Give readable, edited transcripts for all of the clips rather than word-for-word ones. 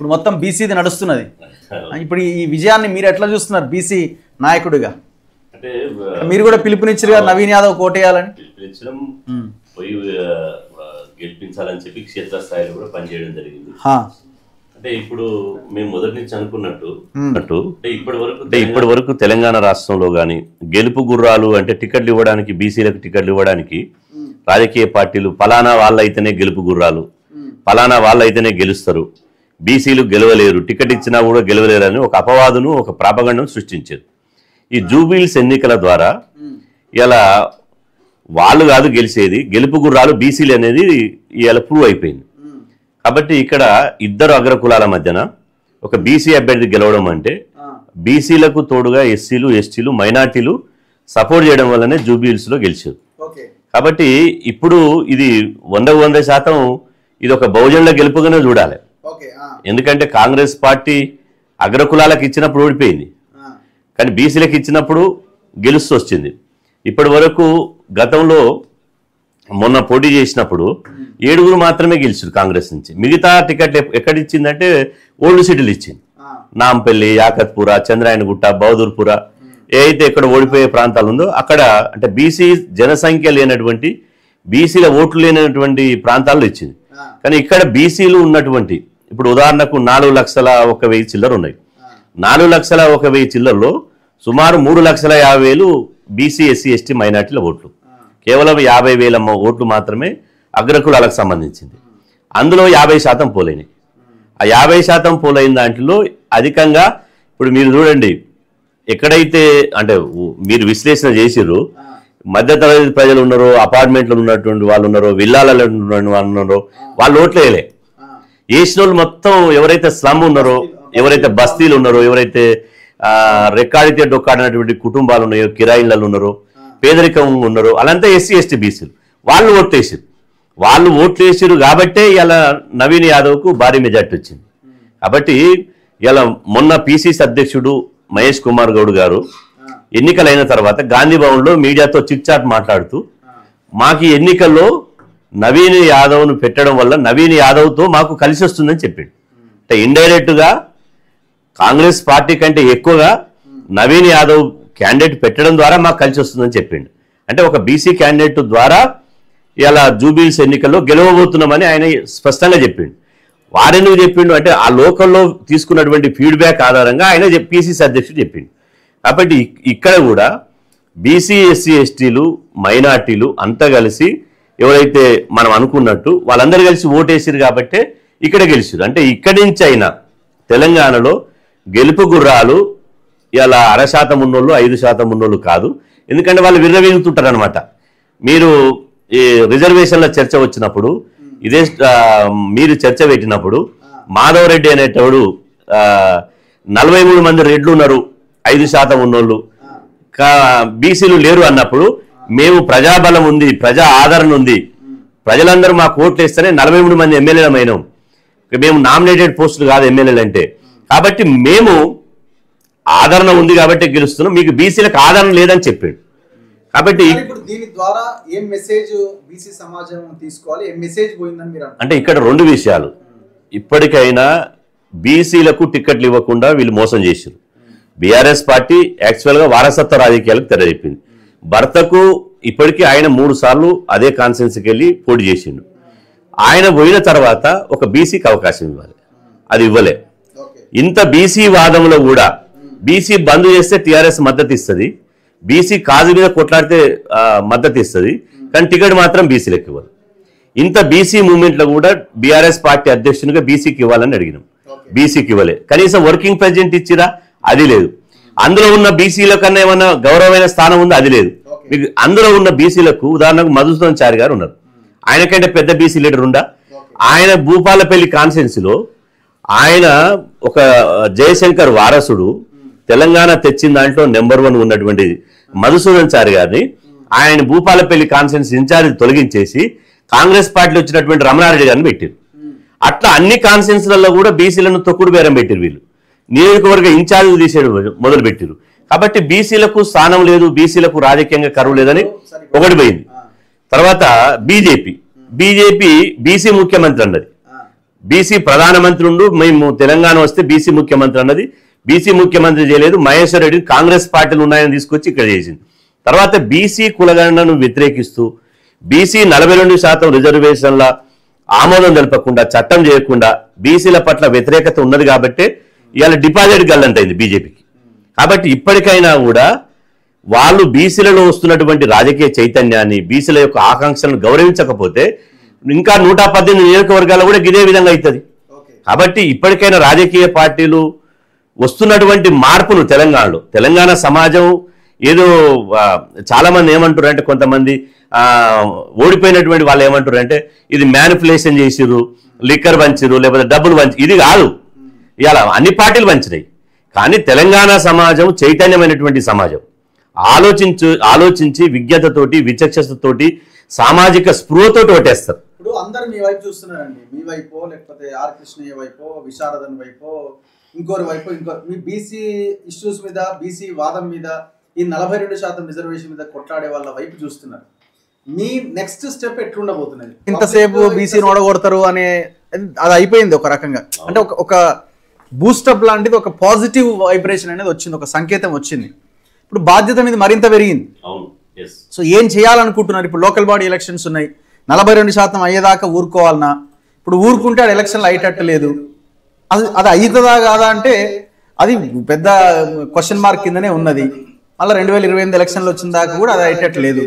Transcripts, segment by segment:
ఇప్పుడు మొత్తం బీసీది నడుస్తున్నది. ఇప్పుడు ఈ విజయాన్ని మీరు ఎట్లా చూస్తున్నారు బీసీ నాయకుడిగా? అంటే మీరు కూడా పిలుపునిచ్చారు కదా నవీన్ యాదవ్ కోటేయాలని. పిలుపునిచ్చడం పోయి గెలిపించాలని చెప్పి క్షేత్రస్థాయిలో కూడా పనిచేయడం జరిగింది. అంటే ఇప్పుడు మేము మొదటి నుంచి అనుకున్నట్టు ఇప్పటి వరకు తెలంగాణ రాష్ట్రంలో కానీ గెలుపు గుర్రాలు అంటే టికెట్లు ఇవ్వడానికి, బీసీలకు టికెట్లు ఇవ్వడానికి రాజకీయ పార్టీలు ఫలానా వాళ్ళైతేనే గెలుపు గుర్రాలు, ఫలానా వాళ్ళైతేనే గెలుస్తారు, బీసీలు గెలవలేరు, టికెట్ ఇచ్చినా కూడా గెలవలేరు అని ఒక అపవాదును, ఒక ప్రాపగండను సృష్టించారు. ఈ జూబిలీస్ ఎన్నికల ద్వారా ఇలా వాళ్ళు కాదు గెలిచేది, గెలుపు గుర్రాలు బీసీలు అనేది ఇలా ప్రూవ్ అయిపోయింది. కాబట్టి ఇక్కడ ఇద్దరు అగ్రకులాల మధ్యన ఒక బీసీ అభ్యర్థి గెలవడం అంటే బీసీలకు తోడుగా ఎస్సీలు, ఎస్టీలు, మైనార్టీలు సపోర్ట్ చేయడం వల్లనే జూబిలీస్లో గెలిచారు. కాబట్టి ఇప్పుడు ఇది 100% ఇది ఒక బహుజనుల గెలుపుగానే చూడాలి. ఎందుకంటే కాంగ్రెస్ పార్టీ అగ్రకులాలకు ఇచ్చినప్పుడు ఓడిపోయింది, కానీ బీసీలకు ఇచ్చినప్పుడు గెలుస్తూ వచ్చింది. ఇప్పటి వరకు గతంలో మొన్న పోటీ చేసినప్పుడు 7 మాత్రమే గెలిచారు కాంగ్రెస్ నుంచి. మిగతా టికెట్ ఎక్కడ ఇచ్చిందంటే ఓల్డ్ సిటీలు ఇచ్చింది. నాంపల్లి, యాకత్పుర, చంద్రాయనగుట్ట, బహదూర్పుర, ఏదైతే ఇక్కడ ఓడిపోయే ప్రాంతాలు ఉందో అక్కడ అంటే బీసీ జనసంఖ్య లేనటువంటి, బీసీల ఓట్లు లేనటువంటి ప్రాంతాల్లో ఇచ్చింది. కానీ ఇక్కడ బీసీలు ఉన్నటువంటి, ఇప్పుడు ఉదాహరణకు 4,01,000 చిల్లర ఉన్నాయి. 4,01,000 చిల్లరలో సుమారు 3,50,000 బీసీ, ఎస్సీ, ఎస్టీ, మైనార్టీల ఓట్లు. కేవలం 50,000 ఓట్లు మాత్రమే అగ్రకులాలకు సంబంధించింది. అందులో 50% పోలైనవి. ఆ 50% పోలైన దాంట్లో అధికంగా ఇప్పుడు మీరు చూడండి, ఎక్కడైతే అంటే మీరు విశ్లేషణ చేసిర్రు, మధ్యతరగతి ప్రజలు ఉన్నారో, అపార్ట్మెంట్లో ఉన్నటువంటి వాళ్ళు ఉన్నారో, విల్లాలలో ఉన్నటువంటి వాళ్ళు ఉన్నారో వాళ్ళు ఓట్లు వేయలే. వేసిన వాళ్ళు మొత్తం ఎవరైతే స్లమ్ ఉన్నారో, ఎవరైతే బస్తీలు ఉన్నారో, ఎవరైతే రెక్కాడితే డొక్కాడినటువంటి కుటుంబాలు ఉన్నాయో, కిరాయిలలో ఉన్నారో, పేదరికం ఉన్నారో, అలాంతా ఎస్సీ, ఎస్టీ, బీసీలు వాళ్ళు ఓట్లేసారు. వాళ్ళు ఓట్లు వేసారు కాబట్టే ఇలా నవీన్ యాదవ్కు భారీ మెజార్టీ వచ్చింది. కాబట్టి ఇలా మొన్న పిసిసి అధ్యక్షుడు మహేష్ కుమార్ గౌడ్ గారు ఎన్నికలైన తర్వాత గాంధీ భవన్లో మీడియాతో చిట్చాట్ మాట్లాడుతూ మాకు ఎన్నికల్లో నవీన్ యాదవ్ను పెట్టడం వల్ల నవీన్ యాదవ్తో మాకు కలిసి వస్తుందని చెప్పిండు. అంటే ఇండైరెక్ట్గా కాంగ్రెస్ పార్టీ కంటే ఎక్కువగా నవీన్ యాదవ్ క్యాండిడేట్ పెట్టడం ద్వారా మాకు కలిసి వస్తుందని చెప్పిండు. అంటే ఒక బీసీ క్యాండిడేట్ ద్వారా ఇలా జూబిలీస్ ఎన్నికల్లో గెలవబోతున్నామని ఆయన స్పష్టంగా చెప్పిండు. వారెందుకు చెప్పిండు అంటే ఆ లోకల్లో తీసుకున్నటువంటి ఫీడ్బ్యాక్ ఆధారంగా ఆయన పిసిసి అధ్యక్షుడు చెప్పిండు. కాబట్టి ఇక్కడ కూడా బీసీ, ఎస్సీ, ఎస్టీలు, మైనార్టీలు అంతా కలిసి ఎవరైతే మనం అనుకున్నట్టు వాళ్ళందరూ కలిసి ఓటేసారు కాబట్టే ఇక్కడ గెలిచారు. అంటే ఇక్కడి నుంచి అయినా తెలంగాణలో గెలుపు గుర్రాలు ఇలా 0.5% ఉన్నోళ్ళు, 5% ఉన్నోళ్ళు కాదు. ఎందుకంటే వాళ్ళు విర్రవీగుతుంటారు అనమాట. మీరు ఈ రిజర్వేషన్ల చర్చ వచ్చినప్పుడు ఇదే మీరు చర్చ పెట్టినప్పుడు మాధవరెడ్డి అనేటోడు 43 మంది రెడ్లు ఉన్నారు, 5% ఉన్నోళ్ళు, బీసీలు లేరు అన్నప్పుడు మేము ప్రజాబలం ఉంది, ప్రజా ఆదరణ ఉంది, ప్రజలందరూ మాకు ఓట్లు వేస్తేనే 43 మంది ఎమ్మెల్యేలు అయినాం, మేము నామినేటెడ్ పోస్టులు కాదు ఎమ్మెల్యేలు అంటే. కాబట్టి మేము ఆదరణ ఉంది కాబట్టి గెలుస్తున్నాం, మీకు బీసీలకు ఆదరణ లేదని చెప్పాడు. కాబట్టి దీని ద్వారా ఏం మెసేజ్ బీసీ సమాజం తీసుకోవాలి, ఏం మెసేజ్ పోయిందని మీరు అంటే ఇక్కడ 2 విషయాలు. ఇప్పటికైనా బీసీలకు టికెట్లు ఇవ్వకుండా వీళ్ళు మోసం చేశారు. బీఆర్ఎస్ పార్టీ యాక్చువల్గా వారసత్వ రాజకీయాలకు తెరలేపింది. భర్తకు ఇప్పటికీ ఆయన 3 సార్లు అదే కాన్స్టిట్యున్సీకి వెళ్ళి పోటీ చేసిండు. ఆయన పోయిన తర్వాత ఒక బీసీకి అవకాశం ఇవ్వాలి, అది ఇవ్వలే. ఇంత బీసీ వాదంలో కూడా బీసీ బంద్ చేస్తే టీఆర్ఎస్ మద్దతు ఇస్తుంది, బీసీ కాజు మీద కొట్లాడితే మద్దతు ఇస్తుంది, కానీ టికెట్ మాత్రం బీసీలకు ఇవ్వాలి. ఇంత బీసీ మూవ్మెంట్లో కూడా బీఆర్ఎస్ పార్టీ అధ్యక్షునిగా బీసీకి ఇవ్వాలని అడిగినాం, బీసీకి ఇవ్వలే. కనీసం వర్కింగ్ ప్రెసిడెంట్ ఇచ్చిరా, అది లేదు. అందులో ఉన్న బీసీల కన్నా ఏమన్నా గౌరవమైన స్థానం ఉందా, అది లేదు. మీకు అందులో ఉన్న బీసీలకు ఉదాహరణకు మధుసూదన్ చారి గారు ఉన్నారు, ఆయనకంటే పెద్ద బీసీ లీడర్ ఉందా? ఆయన భూపాలపల్లి కాన్స్టిట్యున్సీలో ఆయన ఒక జయశంకర్ వారసుడు తెలంగాణ తెచ్చిన దాంట్లో నెంబర్ 1 ఉన్నటువంటి మధుసూదన్ చారి గారిని ఆయన భూపాలపల్లి కాన్స్టిట్యున్సీ ఇన్ఛార్జ్ తొలగించేసి కాంగ్రెస్ పార్టీలో వచ్చినటువంటి రమణారెడ్డి గారిని పెట్టారు. అట్లా అన్ని కాన్స్టిట్యున్సీలలో కూడా బీసీలను తొక్కుడు బేరం పెట్టారు. వీళ్ళు నియోజకవర్గ ఇన్ఛార్జ్ తీసేయడం మొదలు పెట్టారు. కాబట్టి బీసీలకు స్థానం లేదు, బీసీలకు రాజకీయంగా కరువు లేదని ఒకటి పోయింది. తర్వాత బీజేపీ బీసీ ముఖ్యమంత్రి అన్నది. బీసీ ప్రధానమంత్రి ఉండు, మేము తెలంగాణ వస్తే బీసీ ముఖ్యమంత్రి అన్నది. బీసీ ముఖ్యమంత్రి చేయలేదు, మహేశ్వర్ రెడ్డి కాంగ్రెస్ పార్టీలు ఉన్నాయని తీసుకొచ్చి ఇక్కడ చేసింది. తర్వాత బీసీ కులగణనను వ్యతిరేకిస్తూ బీసీ 42% రిజర్వేషన్ల ఆమోదం తెలపకుండా, చట్టం చేయకుండా బీసీల పట్ల వ్యతిరేకత ఉన్నది కాబట్టి ఇవాళ డిపాజిట్ గల్లంతైంది బీజేపీకి. కాబట్టి ఇప్పటికైనా కూడా వాళ్ళు బీసీలలో వస్తున్నటువంటి రాజకీయ చైతన్యాన్ని, బీసీల యొక్క ఆకాంక్షలను గౌరవించకపోతే ఇంకా 118 నియోజకవర్గాల్లో కూడా ఇదే విధంగా అవుతుంది. కాబట్టి ఇప్పటికైనా రాజకీయ పార్టీలు వస్తున్నటువంటి మార్పును తెలంగాణ సమాజం ఏదో చాలా మంది ఏమంటారు అంటే, కొంతమంది ఓడిపోయినటువంటి వాళ్ళు ఏమంటారు అంటే ఇది మ్యానిపులేషన్ చేసిర్రు, లిక్కర్ పంచిరు, లేకపోతే డబ్బులు పంచి, ఇది కాదు. ఇలా అన్ని పార్టీలు పంచినాయి. కానీ తెలంగాణ సమాజం చైతన్యమైనటువంటి సమాజం, ఆలోచించి విజ్ఞతతోటి, విచక్షణతోటి, సామాజిక స్పృహతోటి ఓటేస్తారు. ఇప్పుడు అందరు మీ వైపు చూస్తున్నారండి, మీ వైపు లేకపోతే ఆర్ కృష్ణయ్య వైపు, విశారదన్ వైపు, ఇంకోరి వైపు, మీ బీసీ ఇష్యూస్ మీద, బీసీ వాదం మీద, ఈ 42% రిజర్వేషన్ మీద కొట్లాడే వాళ్ళ వైపు చూస్తున్నారు. మీ నెక్స్ట్ స్టెప్ ఎట్లుండబోతున్నది? ఇంతసేపు బీసీని ఓడగొడతారు అనే అది అయిపోయింది ఒక రకంగా. అంటే ఒక బూస్టప్ లాంటిది, ఒక పాజిటివ్ వైబ్రేషన్ అనేది వచ్చింది, ఒక సంకేతం వచ్చింది. ఇప్పుడు బాధ్యత మీద మరింత పెరిగింది. సో ఏం చేయాలనుకుంటున్నారు? ఇప్పుడు లోకల్ బాడీ ఎలక్షన్స్ ఉన్నాయి, 42% అయ్యేదాకా ఊరుకోవాలన్నా? ఇప్పుడు ఊరుకుంటే అది ఎలక్షన్లు అయ్యేటట్టు లేదు. అది అవుతుందా కాదా అంటే అది పెద్ద క్వశ్చన్ మార్క్ కిందనే ఉన్నది. మళ్ళీ 2028 ఎలక్షన్లు వచ్చిన దాకా కూడా అది అయ్యేటట్టు లేదు.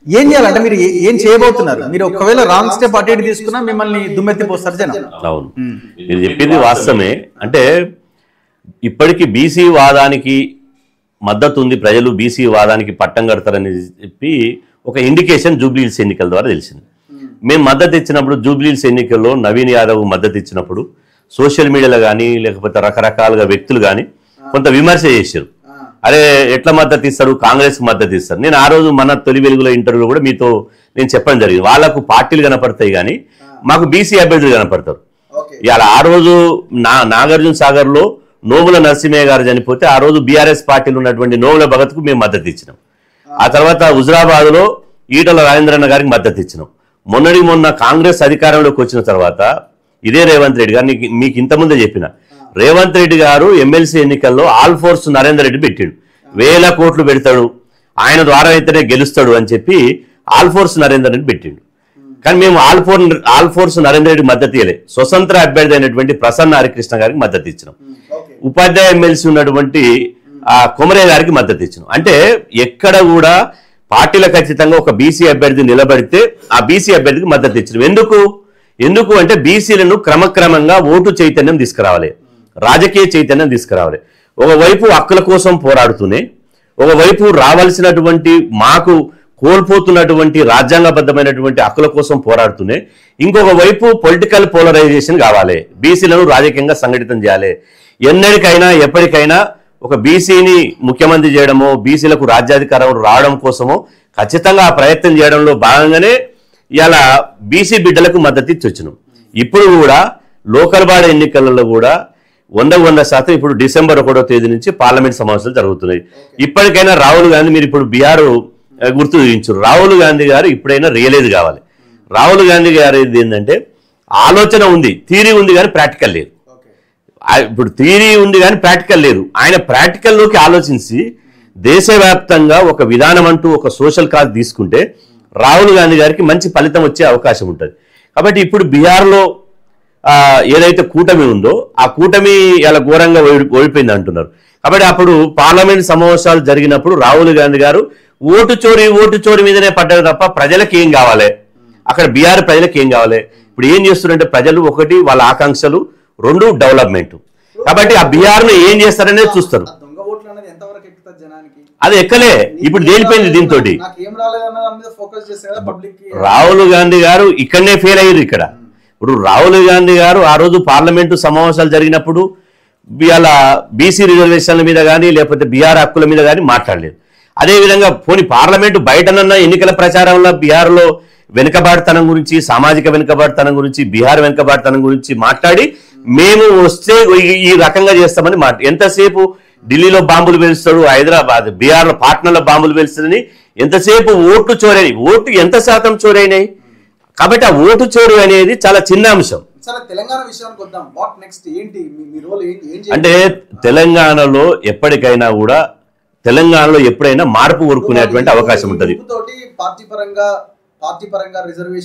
ఏం చేయాలంటే మీరు ఏం చేయబోతున్నారు? మీరు ఒకవేళ రాంగ్ స్టెప్ అటు ఇటు తీసుకున్నా మిమ్మల్ని దుమ్మెత్తిపోస్తారు జనం. అవును, మీరు చెప్పింది వాస్తవమే. అంటే ఇప్పటికీ బీసీ వాదానికి మద్దతు ఉంది, ప్రజలు బీసీ వాదానికి పట్టం కడతారని చెప్పి ఒక ఇండికేషన్ జూబ్లీహిల్స్ ఎన్నికల ద్వారా తెలిసింది. మేము మద్దతు ఇచ్చినప్పుడు, జూబ్లీహిల్స్ ఎన్నికల్లో నవీన్ యాదవ్ మద్దతు ఇచ్చినప్పుడు సోషల్ మీడియాలో కానీ లేకపోతే రకరకాలుగా వ్యక్తులు కానీ కొంత విమర్శ చేశారు. అరే ఎట్లా మద్దతు ఇస్తారు, కాంగ్రెస్ మద్దతు ఇస్తారు. నేను ఆ రోజు మన తొలి వెలుగుల ఇంటర్వ్యూలో కూడా మీతో నేను చెప్పడం జరిగింది, వాళ్ళకు పార్టీలు కనపడతాయి కానీ మాకు బీసీ అభ్యర్థులు కనపడతారు. ఇలా ఆ రోజు నాగార్జున సాగర్లో నోముల నరసింహయ్య గారు చనిపోతే ఆ రోజు బీఆర్ఎస్ పార్టీలు ఉన్నటువంటి నోముల భగత్కు మేము మద్దతు ఇచ్చినాం. ఆ తర్వాత హుజరాబాద్లో ఈటల రాజేంద్రన్న గారికి మద్దతు ఇచ్చినాం. మొన్న కాంగ్రెస్ అధికారంలోకి వచ్చిన తర్వాత ఇదే రేవంత్ రెడ్డి గారు, మీకు ఇంతకుముందే చెప్పిన, రేవంత్ రెడ్డి గారు ఎమ్మెల్సీ ఎన్నికల్లో ఆల్ ఫోర్స్ నరేందర్ రెడ్డి పెట్టిండు. 1000 కోట్లు పెడతాడు, ఆయన ద్వారా అయితేనే గెలుస్తాడు అని చెప్పి ఆల్ ఫోర్స్ నరేందర్ రెడ్డి పెట్టిండు. కానీ మేము ఆల్ ఫోర్స్ నరేందర్ రెడ్డి మద్దతు ఇవ్వలే, స్వతంత్ర అభ్యర్థి అయినటువంటి ప్రసన్న హరికృష్ణ గారికి మద్దతు ఇచ్చినాం. ఉపాధ్యాయ ఎమ్మెల్సీ ఉన్నటువంటి కొమరే గారికి మద్దతు ఇచ్చినాం. అంటే ఎక్కడ కూడా పార్టీల ఖచ్చితంగా ఒక బీసీ అభ్యర్థి నిలబడితే ఆ బీసీ అభ్యర్థికి మద్దతు ఇచ్చినాం. ఎందుకు అంటే బీసీలను క్రమక్రమంగా ఓటు చైతన్యం తీసుకురావాలి, రాజకీయ చైతన్యం తీసుకురావాలి. ఒకవైపు హక్కుల కోసం పోరాడుతూనే, ఒకవైపు రావాల్సినటువంటి మాకు కోల్పోతున్నటువంటి రాజ్యాంగబద్ధమైనటువంటి హక్కుల కోసం పోరాడుతూనే, ఇంకొక వైపు పొలిటికల్ పోలరైజేషన్ కావాలి, బీసీలను రాజకీయంగా సంఘటితం చేయాలి. ఎన్నటికైనా ఎప్పటికైనా ఒక బీసీని ముఖ్యమంత్రి చేయడమో, బీసీలకు రాజ్యాధికారం రావడం కోసమో ఖచ్చితంగా ఆ ప్రయత్నం చేయడంలో భాగంగానే ఇలా బీసీ బిడ్డలకు మద్దతు ఇచ్చి వచ్చినాం. ఇప్పుడు కూడా లోకల్ బాడీ ఎన్నికలలో కూడా 100% ఇప్పుడు డిసెంబర్ 1వ తేదీ నుంచి పార్లమెంట్ సమావేశాలు జరుగుతున్నాయి. ఇప్పటికైనా రాహుల్ గాంధీ, మీరు ఇప్పుడు బీహార్ గుర్తు చూపించారు, రాహుల్ గాంధీ గారు ఇప్పుడైనా రియలైజ్ కావాలి. రాహుల్ గాంధీ గారు ఏంటంటే ఆలోచన ఉంది, థియరీ ఉంది కానీ ప్రాక్టికల్ లేదు. ఇప్పుడు థియరీ ఉంది కానీ ప్రాక్టికల్ లేదు. ఆయన ప్రాక్టికల్లోకి ఆలోచించి దేశవ్యాప్తంగా ఒక విధానం అంటూ ఒక సోషల్ కాజ్ తీసుకుంటే రాహుల్ గాంధీ గారికి మంచి ఫలితం వచ్చే అవకాశం ఉంటుంది. కాబట్టి ఇప్పుడు బీహార్లో ఏదైతే కూటమి ఉందో ఆ కూటమి ఇలా ఘోరంగా ఓడిపోయింది అంటున్నారు. కాబట్టి అప్పుడు పార్లమెంట్ సమావేశాలు జరిగినప్పుడు రాహుల్ గాంధీ గారు ఓటు చోరీ మీదనే పడ్డారు తప్ప ప్రజలకు ఏం కావాలి, అక్కడ బీహార్ ప్రజలకు ఏం కావాలి, ఇప్పుడు ఏం చేస్తున్నారంటే ప్రజలు ఒకటి వాళ్ళ ఆకాంక్షలు, 2 డెవలప్మెంట్. కాబట్టి ఆ బీహార్ ను ఏం చేస్తారనేది చూస్తారు. అది ఎక్కలే, ఇప్పుడు దేనిపోయింది దీంతో. రాహుల్ గాంధీ గారు ఇక్కడనే ఫెయిల్ అయ్యారు. ఇప్పుడు రాహుల్ గాంధీ గారు ఆ రోజు పార్లమెంటు సమావేశాలు జరిగినప్పుడు ఇవాళ బీసీ రిజర్వేషన్ల మీద కానీ లేకపోతే బీహార్ హక్కుల మీద కానీ మాట్లాడలేదు. అదేవిధంగా పోనీ పార్లమెంటు బయటనన్న ఎన్నికల ప్రచారంలో బీహార్లో వెనుకబాటుతనం గురించి, సామాజిక వెనుకబాటుతనం గురించి, బీహార్ వెనుకబాటుతనం గురించి మాట్లాడి మేము వస్తే ఈ రకంగా చేస్తామని ఎంతసేపు ఢిల్లీలో బాంబులు పేలుస్తాడు, హైదరాబాద్ బీహార్లో పాట్నాలో బాంబులు పేలుస్తాడని ఎంతసేపు ఓట్లు చోరైనాయి. ఓటు ఎంత శాతం చోరైనాయి? కాబట్టి ఆ ఓటు చోరు అనేది చాలా చిన్న అంశం. సరే తెలంగాణ విషయానికి వద్దాం. వాట్ నెక్స్ట్, ఏంటి మీ రోల్, ఏంటి అంటే తెలంగాణలో ఎప్పటికైనా కూడా తెలంగాణలో ఎప్పుడైనా మార్పు కోరుకునేటువంటి అవకాశం ఉంటుంది. పార్టీ పరంగా రిజర్వేషన్